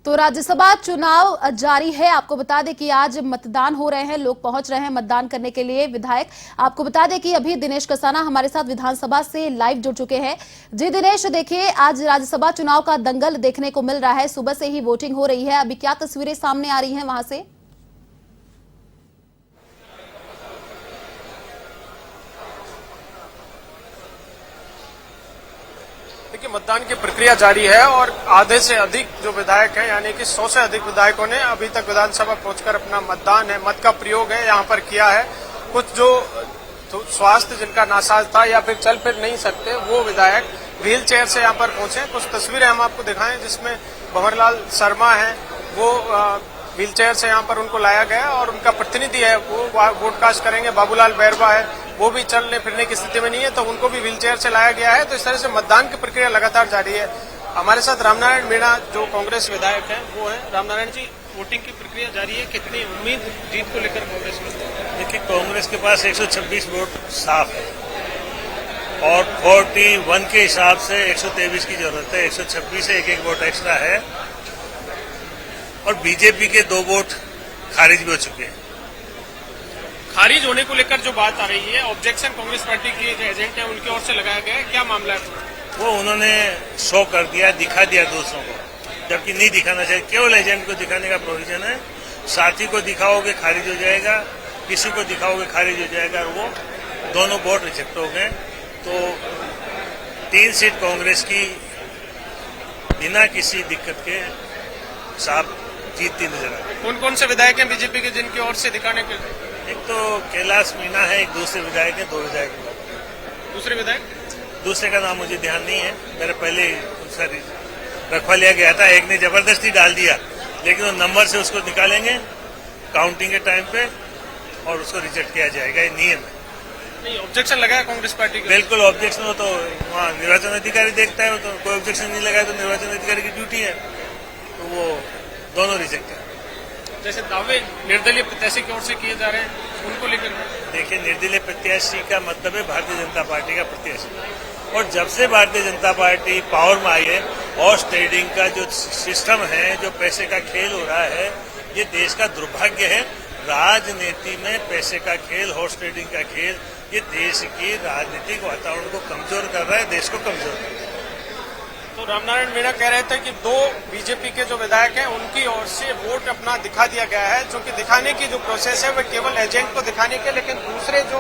तो राज्यसभा चुनाव जारी है। आपको बता दें कि आज मतदान हो रहे हैं, लोग पहुंच रहे हैं मतदान करने के लिए। विधायक आपको बता दें कि अभी दिनेश कसाना हमारे साथ विधानसभा से लाइव जुड़ चुके हैं। जी दिनेश, देखिए आज राज्यसभा चुनाव का दंगल देखने को मिल रहा है। सुबह से ही वोटिंग हो रही है, अभी क्या तस्वीरें सामने आ रही हैं वहां से? देखिए, मतदान की प्रक्रिया जारी है और आधे से अधिक जो विधायक हैं, यानी कि 100 से अधिक विधायकों ने अभी तक विधानसभा पहुंचकर अपना मतदान है, मत का प्रयोग है यहाँ पर किया है। कुछ जो स्वास्थ्य जिनका नासाज था या फिर चल फिर नहीं सकते, वो विधायक व्हील चेयर से यहाँ पर पहुंचे। कुछ तस्वीरें हम आपको दिखाएं जिसमें भंवरलाल शर्मा है, वो व्हील चेयर से यहाँ पर उनको लाया गया और उनका प्रतिनिधि है वो वोट कास्ट करेंगे। बाबूलाल बैरवा है, वो भी चलने फिरने की स्थिति में नहीं है, तो उनको भी व्हील चेयर से लाया गया है। तो इस तरह से मतदान की प्रक्रिया लगातार जारी है। हमारे साथ रामनारायण मीणा जो कांग्रेस विधायक हैं वो है। रामनारायण जी, वोटिंग की प्रक्रिया जारी है, कितनी उम्मीद जीत को लेकर कांग्रेस में? देखिए, कांग्रेस के पास 126 वोट साफ है और 41 के हिसाब से 123 की जरूरत है। 126 से एक वोट एक्स्ट्रा है और बीजेपी के 2 वोट खारिज भी हो चुके हैं। खारिज होने को लेकर जो बात आ रही है, ऑब्जेक्शन कांग्रेस पार्टी के जो एजेंट हैं उनकी ओर से लगाया गया है, क्या मामला है? वो उन्होंने शो कर दिया, दिखा दिया दूसरों को, जबकि नहीं दिखाना चाहिए। केवल एजेंट को दिखाने का प्रोविजन है। साथी को दिखाओगे खारिज हो जाएगा, किसी को दिखाओगे खारिज हो जाएगा, और वो दोनों वोट रिजेक्ट हो गए। तो 3 सीट कांग्रेस की बिना किसी दिक्कत के साफ जीतती नजर आ रही। कौन कौन से विधायक हैं बीजेपी के जिनकी ओर से दिखाने के? एक तो कैलाश मीणा है, एक दूसरे विधायक है, 2 विधायक हैं। दूसरे विधायक? दूसरे का नाम मुझे ध्यान नहीं है, मेरे पहले उसका रखवा लिया गया था। एक ने जबरदस्ती डाल दिया, लेकिन वो नंबर से उसको निकालेंगे काउंटिंग के टाइम पे और उसको रिजेक्ट किया जाएगा, ये नियम है। नहीं, ऑब्जेक्शन लगाया कांग्रेस पार्टी का? बिल्कुल ऑब्जेक्शन हो तो वहाँ निर्वाचन अधिकारी देखता है, तो कोई ऑब्जेक्शन नहीं लगाया तो निर्वाचन अधिकारी की ड्यूटी है, तो वो दोनों रिजेक्ट है। जैसे दावे निर्दलीय प्रत्याशी की ओर से किए जा रहे हैं, उनको लेकर? देखिए, निर्दलीय प्रत्याशी का मतलब है भारतीय जनता पार्टी का प्रत्याशी, और जब से भारतीय जनता पार्टी पावर में आई है, हॉर्स ट्रेडिंग का जो सिस्टम है, जो पैसे का खेल हो रहा है, ये देश का दुर्भाग्य है। राजनीति में पैसे का खेल, हॉर्स ट्रेडिंग का खेल, ये देश की राजनीतिक वातावरण को कमजोर कर रहा है, देश को कमजोर कर रहा है। तो रामनारायण मीणा कह रहे थे कि 2 बीजेपी के जो विधायक हैं उनकी ओर से वोट अपना दिखा दिया गया है, क्योंकि दिखाने की जो प्रोसेस है वह केवल एजेंट को दिखाने के, लेकिन दूसरे जो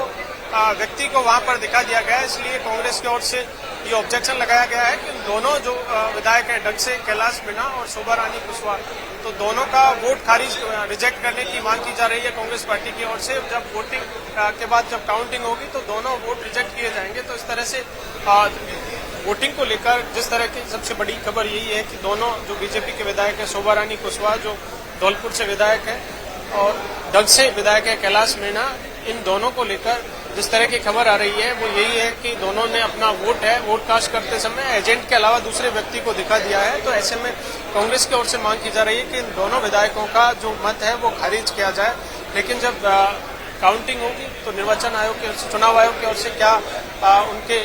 व्यक्ति को वहां पर दिखा दिया गया है। इसलिए कांग्रेस की ओर से ये ऑब्जेक्शन लगाया गया है कि दोनों जो विधायक हैं ढंग से, कैलाश मीणा और शोभा रानी कुशवाहा, तो दोनों का वोट खारिज रिजेक्ट करने की मांग की जा रही है कांग्रेस पार्टी की ओर से। जब वोटिंग के बाद जब काउंटिंग होगी तो दोनों वोट रिजेक्ट किए जाएंगे। तो इस तरह से वोटिंग को लेकर जिस तरह की सबसे बड़ी खबर यही है कि दोनों जो बीजेपी के विधायक है, शोभा रानी कुशवाहा जो धौलपुर से विधायक है और ढंग से विधायक है कैलाश मीणा, इन दोनों को लेकर जिस तरह की खबर आ रही है वो यही है कि दोनों ने अपना वोट कास्ट करते समय एजेंट के अलावा दूसरे व्यक्ति को दिखा दिया है। तो ऐसे में कांग्रेस की ओर से मांग की जा रही है कि इन दोनों विधायकों का जो मत है वो खारिज किया जाए। लेकिन जब काउंटिंग होगी तो निर्वाचन आयोग के, चुनाव आयोग की ओर से क्या उनके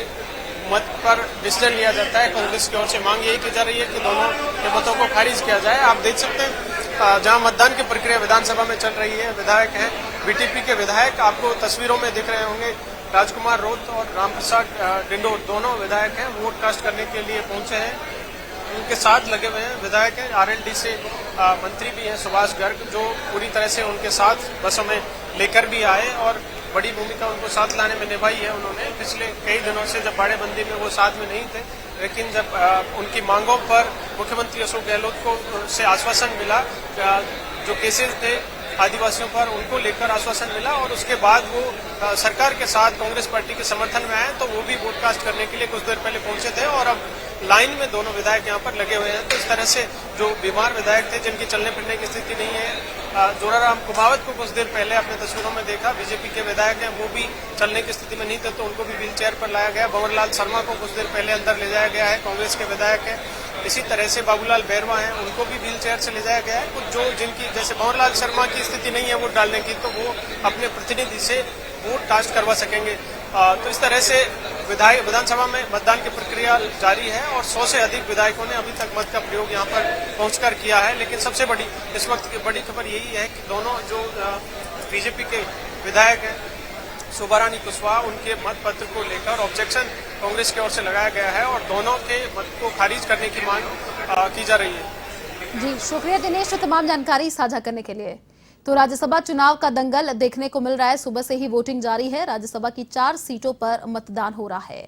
मत पर डिसीजन लिया जाता है। कांग्रेस की ओर से मांग यही की जा रही है कि दोनों के मतों को खारिज किया जाए। आप देख सकते हैं जहां मतदान की प्रक्रिया विधानसभा में चल रही है, विधायक हैं बीटीपी के विधायक, आपको तस्वीरों में दिख रहे होंगे, राजकुमार रोत और रामप्रसाद डिंडोर दोनों विधायक हैं, वोट कास्ट करने के लिए पहुंचे हैं। उनके साथ लगे हुए हैं विधायक हैं, आरएलडी से मंत्री भी हैं सुभाष गर्ग, जो पूरी तरह से उनके साथ बसों में लेकर भी आए और बड़ी भूमिका उनको साथ लाने में निभाई है उन्होंने। पिछले कई दिनों से जब बाड़ेबंदी में वो साथ में नहीं थे, लेकिन जब उनकी मांगों पर मुख्यमंत्री अशोक गहलोत को से आश्वासन मिला, जो केसेस थे आदिवासियों पर उनको लेकर आश्वासन मिला और उसके बाद वो सरकार के साथ कांग्रेस पार्टी के समर्थन में आए, तो वो भी वोट कास्ट करने के लिए कुछ देर पहले पहुंचे थे और अब लाइन में दोनों विधायक यहाँ पर लगे हुए हैं। तो इस तरह से जो बीमार विधायक थे जिनकी चलने फिरने की स्थिति नहीं है, जोराराम कुमावत को कुछ देर पहले अपने तस्वीरों में देखा, बीजेपी के विधायक हैं, वो भी चलने की स्थिति में नहीं थे तो उनको भी व्हील चेयर पर लाया गया। भंवरलाल शर्मा को कुछ देर पहले अंदर ले जाया गया है, कांग्रेस के विधायक है। इसी तरह से बाबूलाल बैरवा हैं, उनको भी व्हील चेयर से ले जाया गया है। कुछ जो जिनकी जैसे भंवरलाल शर्मा की स्थिति नहीं है वोट डालने की, तो वो अपने प्रतिनिधि से वोट कास्ट करवा सकेंगे। तो इस तरह से विधानसभा में मतदान की प्रक्रिया जारी है और 100 से अधिक विधायकों ने अभी तक मत का प्रयोग यहाँ पर पहुंचकर किया है। लेकिन सबसे बड़ी इस वक्त की बड़ी खबर यही है कि दोनों जो बीजेपी के विधायक हैं शोभा रानी कुशवाहा, उनके मत पत्र को लेकर ऑब्जेक्शन कांग्रेस की ओर से लगाया गया है और दोनों के मत को खारिज करने की मांग की जा रही है। जी शुक्रिया दिनेश, तमाम जानकारी साझा करने के लिए। तो राज्यसभा चुनाव का दंगल देखने को मिल रहा है। सुबह से ही वोटिंग जारी है। राज्यसभा की 4 सीटों पर मतदान हो रहा है।